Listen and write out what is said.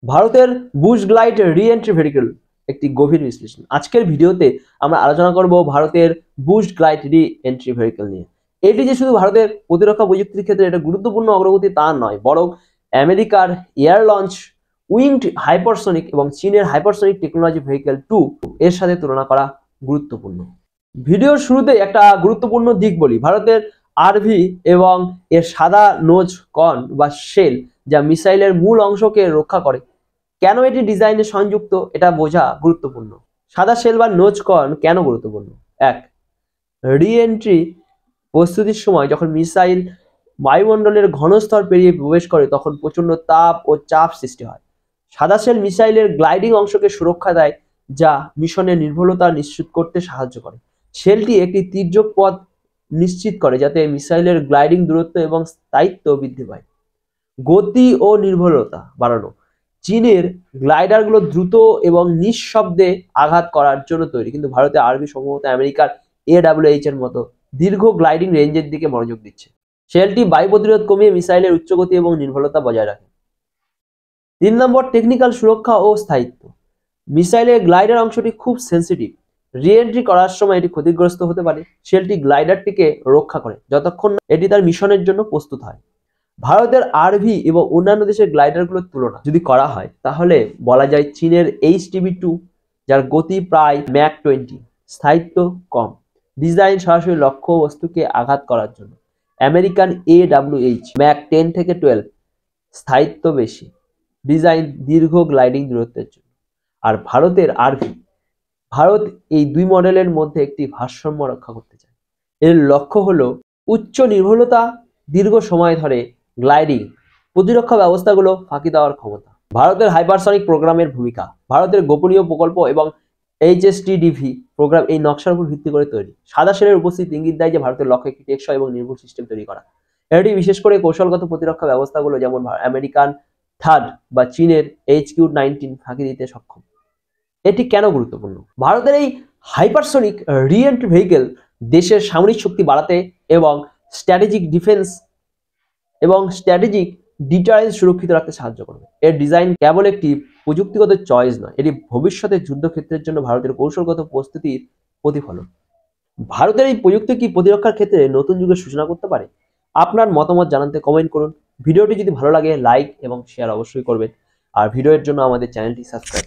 ভারতের Bush glide রি-এন্ট্রি vehicle একটি গভীর বিশ্লেষণ। আজকের ভিডিওতে আমরা আলোচনা করব ভারতের বুশ গ্লাইড রি-এন্ট্রি ভেহিকল নিয়ে। এটি যে শুধু ভারতের প্রতিরক্ষা প্রযুক্তির ক্ষেত্রে এটা গুরুত্বপূর্ণ অগ্রগতি তা নয়, বরং আমেরিকার এয়ার লঞ্চ উইংড হাইপারসনিক এবং চীনের হাইপারসনিক টেকনোলজি ভেহিকল 2 এর সাথে তুলনা করা গুরুত্বপূর্ণ। ভিডিওর শুরুতে একটা গুরুত্বপূর্ণ দিক বলি। ভারতের আরভি এবং এর সাদা নোজ কর্ন বা শেল যা মিসাইলের মূল অংশকে রক্ষা করে, কেন এটি ডিজাইনে সংযুক্ত এটা বোঝা গুরুত্বপূর্ণ। সাদা শেল বা নোজ কর্ন কেন গুরুত্বপূর্ণ? এক, রি-এন্ট্রি প্রস্তুতির সময় যখন মিসাইল বায়ুমণ্ডলের ঘনস্তর পেরিয়ে প্রবেশ করে তখন প্রচন্ড তাপ ও চাপ সৃষ্টি হয়। সাদা শেল মিসাইলের গ্লাইডিং অংশকে সুরক্ষা দেয়, যা মিশনের নির্ভুলতা নিশ্চিত করতে সাহায্য করে। শেলটি একটি তির্যক পথ নিশ্চিত করে যাতে মিসাইলের গ্লাইডিং দূরত্ব এবং স্থায়িত্ব বৃদ্ধি পায়। গতি ও নির্ভুলতা বাড়ানো। চীনের গ্লাইডারগুলো দ্রুত এবং নিঃশব্দে আঘাত করার জন্য তৈরি, কিন্তু ভারতে আরবি সম্ভবত আমেরিকার AWH এর মতো দীর্ঘ গ্লাইডিং রেঞ্জের দিকে মনোযোগ দিচ্ছে। শেলটি বায়ু প্রতিরোধ কমিয়ে মিসাইলের উচ্চগতি এবং নির্ভুলতা বজায় রাখে। 3 নম্বর, টেকনিক্যাল সুরক্ষা ও স্থায়িত্ব। মিসাইলের গ্লাইডার অংশটি খুব সেন্সিটিভ। রি-এন্ট্রি করার সময় এটি ক্ষতিগ্রস্ত হতে পারে। শেলটি গ্লাইডারটিকে রক্ষা করে যতক্ষণ না এটি তার মিশনের জন্য প্রস্তুত হয়। ভারতের আরভি এবং অন্যান্য দেশের গ্লাইডারগুলোর তুলনা যদি করা হয় তাহলে বলা যায় চীনের HTB-2 যার গতি প্রায় ম্যাক 20, স্থায়িত্ব কম, ডিজাইন সরাসরি লক্ষ্য বস্তুকে আঘাত করার জন্য। আমেরিকান AWH ম্যাক 10 থেকে 12, স্থায়িত্ব বেশি, ডিজাইন দীর্ঘ গ্লাইডিং দূরত্বের জন্য। আর ভারতের আরভি, ভারত এই দুই মডেলের মধ্যে একটি ভারসাম্য রক্ষা করতে চায়। এর লক্ষ্য হলো উচ্চ নির্ভুলতা, দীর্ঘ সময় ধরে গ্লাইডিং, প্রতিরক্ষা ব্যবস্থাগুলো ফাঁকি দেওয়ার ক্ষমতা। ভারতের হাইপারসনিক প্রোগ্রামের ভূমিকা। ভারতের গোপনীয় প্রকল্প এবং HSTDV প্রোগ্রাম এই নকশার উপর ভিত্তি করে তৈরি। সাদা শেলের উপস্থিতি ইঙ্গিত দেয় যে ভারতের লক্ষ্য একটি টেকসই এবং নির্ভুল সিস্টেম তৈরি করা। এটি বিশেষ করে কৌশলগত প্রতিরক্ষা ব্যবস্থাগুলো যেমন আমেরিকান থার্ড বা চীনের HQ-19 ফাঁকি দিতে সক্ষম। এটি কেন গুরুত্বপূর্ণ? ভারতের এই হাইপারসনিক রি-এন্ট্রি ভেহিকল দেশের সামরিক শক্তি বাড়াতে এবং স্ট্র্যাটেজিক ডিটারেন্স সুরক্ষিত রাখতে সাহায্য করবে। এর ডিজাইন কেবল একটি প্রযুক্তিগত চয়েস নয়, এটি ভবিষ্যতের যুদ্ধক্ষেত্রের জন্য ভারতের কৌশলগত প্রস্তুতির প্রতিফলন। ভারতের এই প্রযুক্তি কি প্রতিরক্ষার ক্ষেত্রে নতুন যুগের সূচনা করতে পারে? আপনার মতামত জানাতে কমেন্ট করুন। ভিডিওটি যদি ভালো লাগে লাইক এবং শেয়ার অবশ্যই করবেন, আর ভিডিওর জন্য আমাদের চ্যানেলটি সাবস্ক্রাইব